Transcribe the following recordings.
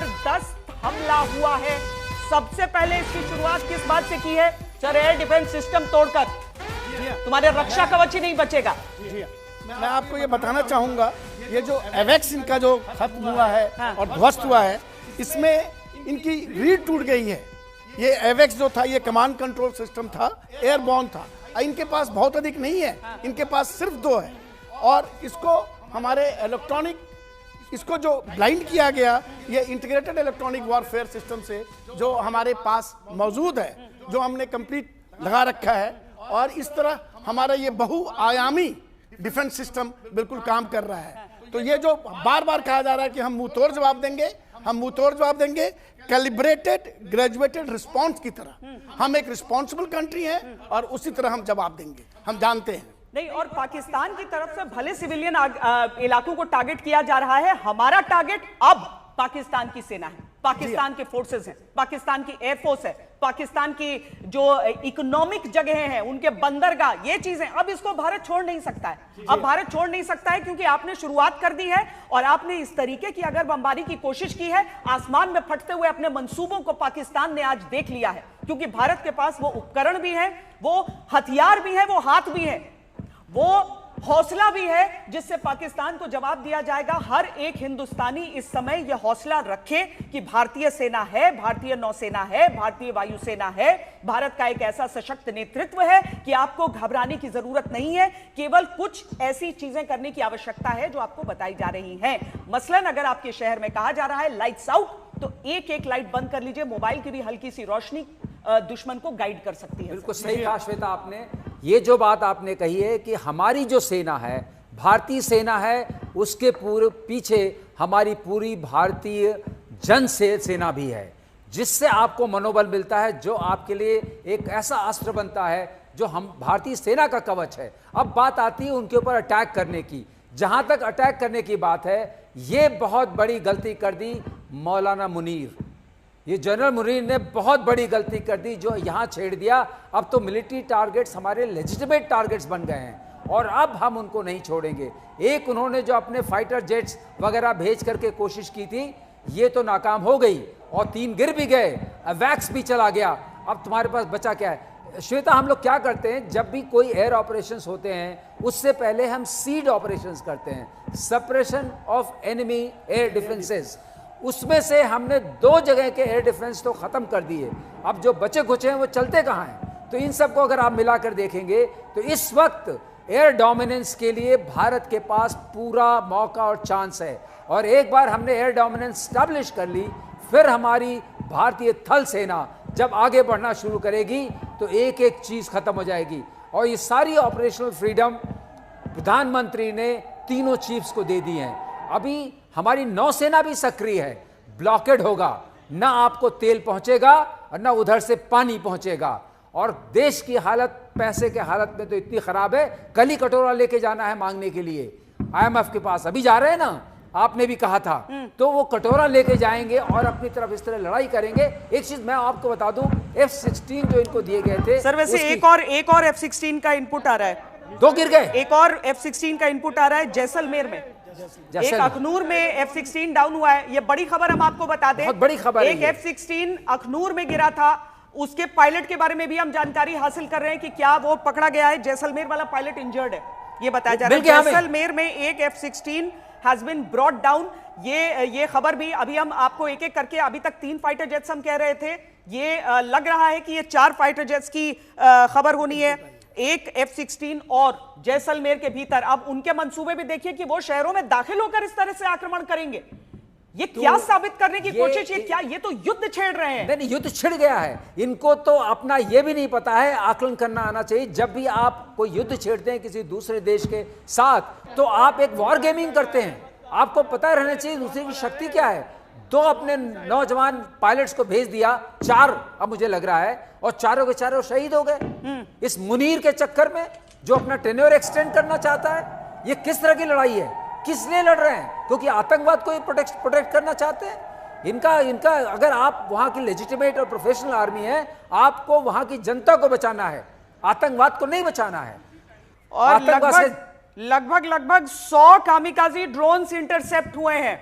जबरदस्त हमला हुआ है। सबसे पहले इसकी शुरुआत किस बात से की है? सर, एयर डिफेंस सिस्टम तोड़कर तुम्हारे रक्षा कवच ही नहीं बचेगा। मैं आपको ये बताना चाहूंगा, ये जो एवेक्स इनका जो खत्म हुआ है और ध्वस्त हुआ है, इसमें इनकी रीढ़ टूट गई है। ये एवेक्स जो था, ये कमांड कंट्रोल सिस्टम था, एयरबॉर्न था। इनके पास बहुत अधिक नहीं है, इनके पास सिर्फ 2 है। और इसको हमारे इलेक्ट्रॉनिक, इसको जो ब्लाइंड किया गया, ये इंटीग्रेटेड इलेक्ट्रॉनिक वॉरफेयर सिस्टम से जो हमारे पास मौजूद है, जो हमने कंप्लीट लगा रखा है। और इस तरह हमारा ये बहुआयामी डिफेंस सिस्टम बिल्कुल काम कर रहा है। तो ये जो बार बार कहा जा रहा है कि हम मुंह तोड़ जवाब देंगे, हम मुंह तोड़ जवाब देंगे, कैलिब्रेटेड ग्रेजुएटेड रिस्पॉन्स की तरह। हम एक रिस्पॉन्सिबल कंट्री हैं और उसी तरह हम जवाब देंगे, हम जानते हैं। नहीं, और पाकिस्तान की तरफ से भले सिविलियन इलाकों को टारगेट किया जा रहा है, हमारा टारगेट अब पाकिस्तान की सेना है, पाकिस्तान के फोर्सेस हैं, पाकिस्तान की एयरफोर्स है, पाकिस्तान की जो इकोनॉमिक जगह हैं, उनके बंदरगाह, ये चीजें अब इसको भारत छोड़ नहीं सकता है। अब भारत छोड़ नहीं सकता है क्योंकि आपने शुरुआत कर दी है और आपने इस तरीके की अगर बमबारी की कोशिश की है, आसमान में फटते हुए अपने मंसूबों को पाकिस्तान ने आज देख लिया है। क्योंकि भारत के पास वो उपकरण भी है, वो हथियार भी है, वो हाथ भी है, वो हौसला भी है जिससे पाकिस्तान को जवाब दिया जाएगा। हर एक हिंदुस्तानी इस समय यह हौसला रखे कि भारतीय सेना है, भारतीय नौसेना है, भारतीय वायुसेना है, भारत का एक ऐसा सशक्त नेतृत्व है कि आपको घबराने की जरूरत नहीं है। केवल कुछ ऐसी चीजें करने की आवश्यकता है जो आपको बताई जा रही हैं। मसलन अगर आपके शहर में कहा जा रहा है लाइट्स आउट, तो एक एक लाइट बंद कर लीजिए। मोबाइल की भी हल्की सी रोशनी दुश्मन को गाइड कर सकती है। बिल्कुल सही कहा श्वेता आपने। ये जो बात आपने कही है कि हमारी जो सेना है, भारतीय सेना है, उसके पूरे पीछे हमारी पूरी भारतीय जन सेना भी है, जिससे आपको मनोबल मिलता है, जो आपके लिए एक ऐसा अस्त्र बनता है जो हम भारतीय सेना का कवच है। अब बात आती है उनके ऊपर अटैक करने की। जहां तक अटैक करने की बात है, ये बहुत बड़ी गलती कर दी मौलाना मुनीर, ये जनरल मुनीर ने बहुत बड़ी गलती कर दी जो यहां छेड़ दिया। अब तो मिलिट्री टारगेट्स हमारे लेजिटिमेट टारगेट्स बन गए हैं और अब हम उनको नहीं छोड़ेंगे। एक उन्होंने जो अपने फाइटर जेट्स वगैरह भेज करके कोशिश की थी, ये तो नाकाम हो गई और 3 गिर भी गए, वैक्स भी चला गया। अब तुम्हारे पास बचा क्या है? श्वेता, हम लोग क्या करते हैं जब भी कोई एयर ऑपरेशंस होते हैं, उससे पहले हम सीड ऑपरेशंस करते हैं, suppression of enemy air defences. उसमें से हमने 2 जगह के एयर डिफेंस तो खत्म कर दिए। अब जो बचे खुचे हैं वो चलते कहाँ हैं? तो इन सबको अगर आप मिलाकर देखेंगे तो इस वक्त एयर डोमिनेंस के लिए भारत के पास पूरा मौका और चांस है। और एक बार हमने एयर डोमिनेंस स्टैब्लिश कर ली, फिर हमारी भारतीय थल सेना जब आगे बढ़ना शुरू करेगी तो एक एक चीज खत्म हो जाएगी। और ये सारी ऑपरेशनल फ्रीडम प्रधानमंत्री ने तीनों चीफ्स को दे दी है। अभी हमारी नौसेना भी सक्रिय है। ब्लॉकेड होगा, ना आपको तेल पहुंचेगा और ना उधर से पानी पहुंचेगा। और देश की हालत, पैसे के हालत में तो इतनी खराब है, कल ही कटोरा लेके जाना है मांगने के लिए IMF के पास। अभी जा रहे हैं ना, आपने भी कहा था, तो वो कटोरा लेके जाएंगे और अपनी तरफ इस तरह लड़ाई करेंगे। एक चीज मैं आपको बता दूं, F-16 जो इनको दिए गए थे, सर वैसे एक और F-16 का इनपुट आ रहा है। 2 गिर गए। एक और F-16 का इनपुट आ रहा है जैसलमेर में। एक अखनूर में F-16 डाउन हुआ है। ये बड़ी खबर हम आपको बता दें, बहुत बड़ी खबर है। एक F-16 अखनूर में गिरा था, उसके पायलट के बारे में भी हम जानकारी हासिल कर रहे हैं कि क्या वो पकड़ा गया है। जैसलमेर वाला पायलट इंजर्ड है, ये बताया जा रहा है। जैसलमेर में एक F-16 has been brought down. ये खबर भी अभी हम आपको एक एक करके, अभी तक 3 फाइटर जेट्स हम कह रहे थे, ये लग रहा है कि ये 4 फाइटर जेट्स की खबर होनी है। एक F-16 और जैसलमेर के भीतर। अब उनके मंसूबे भी देखिए कि वो शहरों में दाखिल होकर इस तरह से आक्रमण करेंगे। ये तो क्या साबित करने की कोशिश? ये तो युद्ध छेड़ रहे हैं। नहीं, युद्ध छिड़ गया है। इनको तो अपना ये भी नहीं पता है, आकलन करना आना चाहिए। जब भी आप कोई युद्ध छेड़ते हैं किसी दूसरे देश के साथ, तो आप एक वॉर गेमिंग करते हैं। आपको पता रहना चाहिए दूसरे की शक्ति क्या है। 2 अपने नौजवान पायलट्स को भेज दिया, 4 अब मुझे लग रहा है, और चारों के चारों शहीद हो गए इस मुनीर के चक्कर में, जो अपना टेन्योर एक्सटेंड करना चाहता है। ये किस तरह की लड़ाई है? किस लिए लड़ रहे हैं? क्योंकि आतंकवाद को प्रोटेक्ट करना चाहते हैं। इनका अगर आप वहां की लेजिटिमेट और प्रोफेशनल आर्मी है, आपको वहां की जनता को बचाना है, आतंकवाद को नहीं बचाना है। और लगभग 100 कामिकाजी ड्रोन्स इंटरसेप्ट हुए हैं।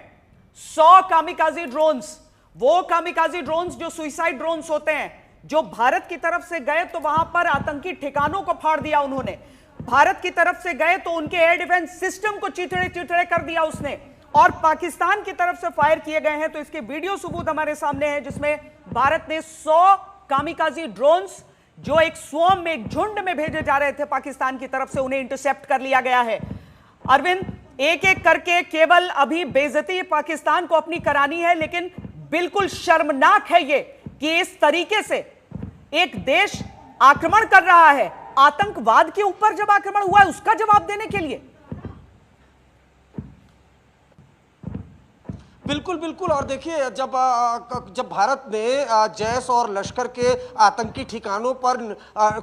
100 कामिकाजी ड्रोन्स। वो कामिकाजी ड्रोन्स जो सुइसाइड ड्रोन्स होते हैं, जो भारत की तरफ से गए तो वहां पर आतंकी ठिकानों को फाड़ दिया उन्होंने, भारत की तरफ से गए तो उनके एयर डिफेंस सिस्टम को चिथड़े चिथड़े कर दिया उसने, और पाकिस्तान की तरफ से फायर किए गए हैं तो इसके वीडियो सबूत हमारे सामने हैं, जिसमें भारत ने 100 कामिकाजी ड्रोन्स जो एक स्वॉर्म में, एक झुंड में भेजे जा रहे थे पाकिस्तान की तरफ से, उन्हें इंटरसेप्ट कर लिया गया है। अरविंद, एक एक करके केवल अभी बेइज्जती पाकिस्तान को अपनी करानी है, लेकिन बिल्कुल शर्मनाक है ये कि इस तरीके से एक देश आक्रमण कर रहा है, आतंकवाद के ऊपर जब आक्रमण हुआ है उसका जवाब देने के लिए। बिल्कुल बिल्कुल। और देखिए, जब भारत ने जैश और लश्कर के आतंकी ठिकानों पर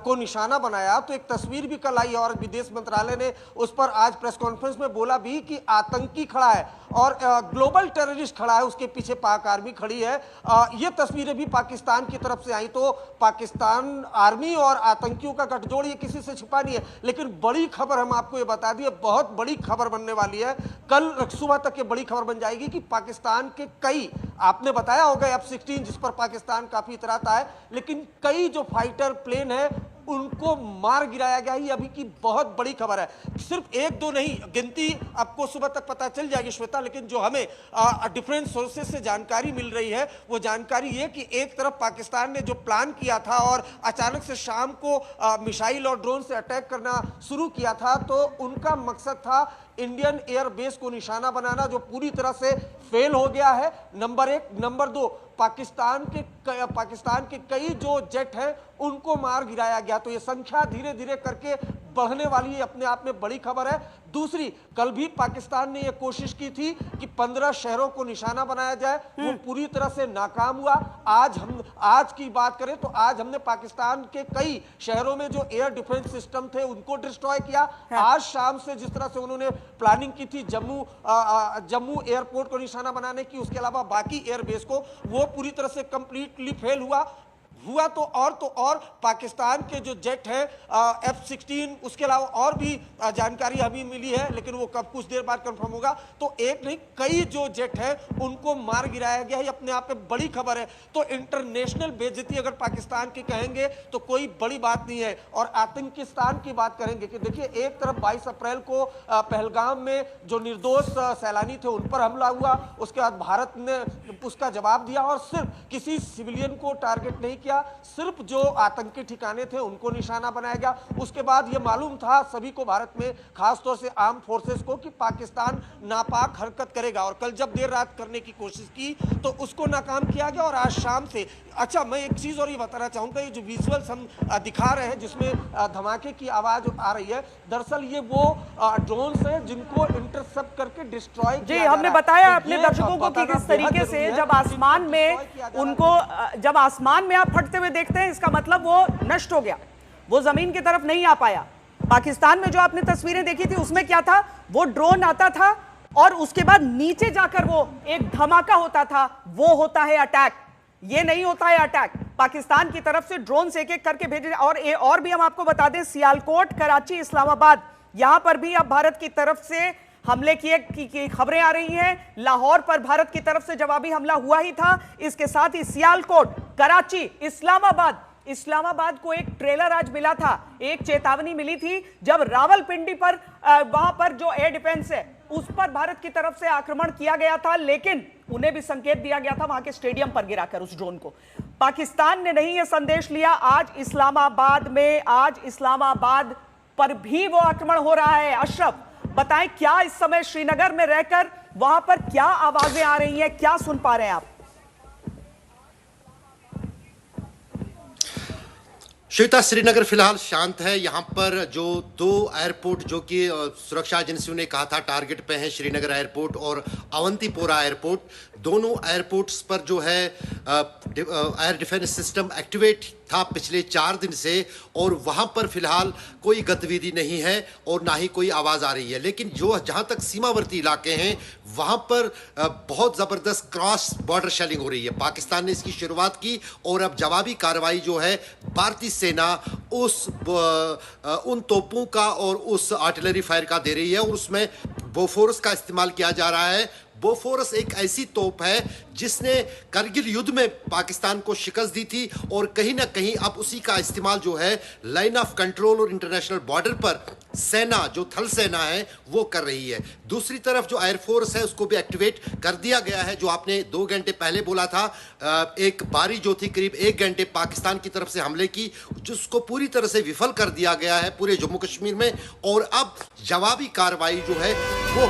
को निशाना बनाया तो एक तस्वीर भी कल आई और विदेश मंत्रालय ने उस पर आज प्रेस कॉन्फ्रेंस में बोला भी कि आतंकी खड़ा है और ग्लोबल टेररिस्ट खड़ा है, उसके पीछे पाक आर्मी खड़ी है। ये तस्वीरें भी पाकिस्तान की तरफ से आई। तो पाकिस्तान आर्मी और आतंकियों का गठजोड़ ये किसी से छिपा नहीं है। लेकिन बड़ी खबर हम आपको ये बता दिए, बहुत बड़ी खबर बनने वाली है, कल सुबह तक ये बड़ी खबर बन जाएगी कि पाकिस्तान के कई, आपने बताया होगा F-16 जिस पर पाकिस्तान काफी इतराता है, लेकिन कई जो फाइटर प्लेन है उनको मार गिराया गया। ये अभी की बहुत बड़ी खबर है। सिर्फ एक दो नहीं, गिनती आपको सुबह तक पता चल जाएगी श्वेता, लेकिन जो हमें डिफरेंट सोर्सेज से जानकारी मिल रही है वो जानकारी ये कि एक तरफ पाकिस्तान ने जो प्लान किया था और अचानक से शाम को मिसाइल और ड्रोन से अटैक करना शुरू किया था, तो उनका मकसद था इंडियन एयर बेस को निशाना बनाना, जो पूरी तरह से फेल हो गया है, नंबर एक। नंबर दो, पाकिस्तान के कई जो जेट हैं उनको मार गिराया गया। तो ये संख्या धीरे धीरे करके बढ़ने वाली है, अपने आप में बड़ी खबर है। दूसरी, कल भी पाकिस्तान ने यह कोशिश की थी कि 15 शहरों को निशाना बनाया जाए, वो पूरी तरह से नाकाम हुआ। आज की बात करें तो आज हमने पाकिस्तान के कई शहरों में जो एयर डिफेंस सिस्टम थे उनको डिस्ट्रॉय किया। आज शाम से जिस तरह से उन्होंने प्लानिंग की थी जम्मू एयरपोर्ट को निशाना बनाने की, उसके अलावा बाकी एयरबेस को, वो पूरी तरह से कंप्लीटली फेल हुआ तो और पाकिस्तान के जो जेट है F-16, उसके अलावा और भी जानकारी अभी मिली है, लेकिन वो कब कुछ देर बाद कंफर्म होगा। तो एक नहीं, कई जो जेट है उनको मार गिराया गया है। अपने आप में बड़ी खबर है। तो इंटरनेशनल बेइज्जती अगर पाकिस्तान की कहेंगे तो कोई बड़ी बात नहीं है। और आतंकिस्तान की बात करेंगे कि देखिए, एक तरफ 22 अप्रैल को पहलगाम में जो निर्दोष सैलानी थे उन पर हमला हुआ, उसके बाद भारत ने उसका जवाब दिया और सिर्फ किसी सिविलियन को टारगेट नहीं किया, सिर्फ जो आतंकी ठिकाने थे उनको निशाना बनाया गया। उसके बाद ये मालूम था सभी को भारत में, खासतौर से आर्म फोर्सेस को, कि पाकिस्तान नापाक हरकत करेगा। और कल जब देर रात करने की कोशिश की तो उसको नाकाम किया गया। और आज शाम से, अच्छा, मैं एक चीज और ये बताना चाहूंगा, ये जो विजुअल्स हम दिखा रहे हैं जिसमें धमाके की आवाज आ रही है, दरअसल ये वो ड्रोन्स हैं जिनको इंटरसेप्ट करके डिस्ट्रॉय जी, हमने बताया अपने दर्शकों को कि किस तरीके से जब आसमान में आप फटते हुए देखते हैं, इसका मतलब वो नष्ट हो गया, वो जमीन की तरफ नहीं आ पाया। पाकिस्तान में जो आपने तस्वीरें देखी थी उसमें क्या था, वो ड्रोन आता था और उसके बाद नीचे जाकर वो एक धमाका होता था, वो होता है अटैक। ये नहीं होता है अटैक। पाकिस्तान की तरफ से ड्रोन एक एक करके भेजे। और भी हम आपको बता दें, सियालकोट, कराची, इस्लामाबाद, यहां पर भी अब भारत की तरफ से हमले की खबरें आ रही हैं। लाहौर पर भारत की तरफ से जवाबी हमला हुआ ही था। इसके साथ ही सियालकोट, कराची, इस्लामाबाद को एक ट्रेलर आज मिला था, एक चेतावनी मिली थी जब रावलपिंडी पर वहां पर जो एयर डिफेंस है उस पर भारत की तरफ से आक्रमण किया गया था, लेकिन उन्हें भी संकेत दिया गया था वहां के स्टेडियम पर गिराकर उस ड्रोन को। पाकिस्तान ने नहीं यह संदेश लिया। आज इस्लामाबाद पर भी वो आक्रमण हो रहा है। अशरफ, बताएं क्या इस समय श्रीनगर में रहकर वहां पर क्या आवाजें आ रही हैं, क्या सुन पा रहे हैं आप? श्वेता, श्रीनगर फिलहाल शांत है। यहाँ पर जो 2 एयरपोर्ट जो कि सुरक्षा एजेंसियों ने कहा था टारगेट पे हैं, श्रीनगर एयरपोर्ट और अवंतीपोरा एयरपोर्ट, दोनों एयरपोर्ट्स पर जो है एयर डिफेंस सिस्टम एक्टिवेट था पिछले 4 दिन से, और वहाँ पर फिलहाल कोई गतिविधि नहीं है और ना ही कोई आवाज़ आ रही है। लेकिन जो जहाँ तक सीमावर्ती इलाके हैं वहाँ पर बहुत ज़बरदस्त क्रॉस बॉर्डर शेलिंग हो रही है। पाकिस्तान ने इसकी शुरुआत की और अब जवाबी कार्रवाई जो है भारतीय सेना उन तोपों का और उस आर्टिलरी फायर का दे रही है, और उसमें बोफोर्स का इस्तेमाल किया जा रहा है। बोफोरस एक ऐसी तोप है जिसने करगिल युद्ध में पाकिस्तान को शिकस्त दी थी और कहीं ना कहीं अब उसी का इस्तेमाल जो है लाइन ऑफ कंट्रोल और इंटरनेशनल बॉर्डर पर सेना जो थल सेना है वो कर रही है। दूसरी तरफ जो एयरफोर्स है उसको भी एक्टिवेट कर दिया गया है। जो आपने 2 घंटे पहले बोला था, एक बारी जो थी करीब 1 घंटे पाकिस्तान की तरफ से हमले की, जिसको पूरी तरह से विफल कर दिया गया है पूरे जम्मू कश्मीर में। और अब जवाबी कार्रवाई जो है वो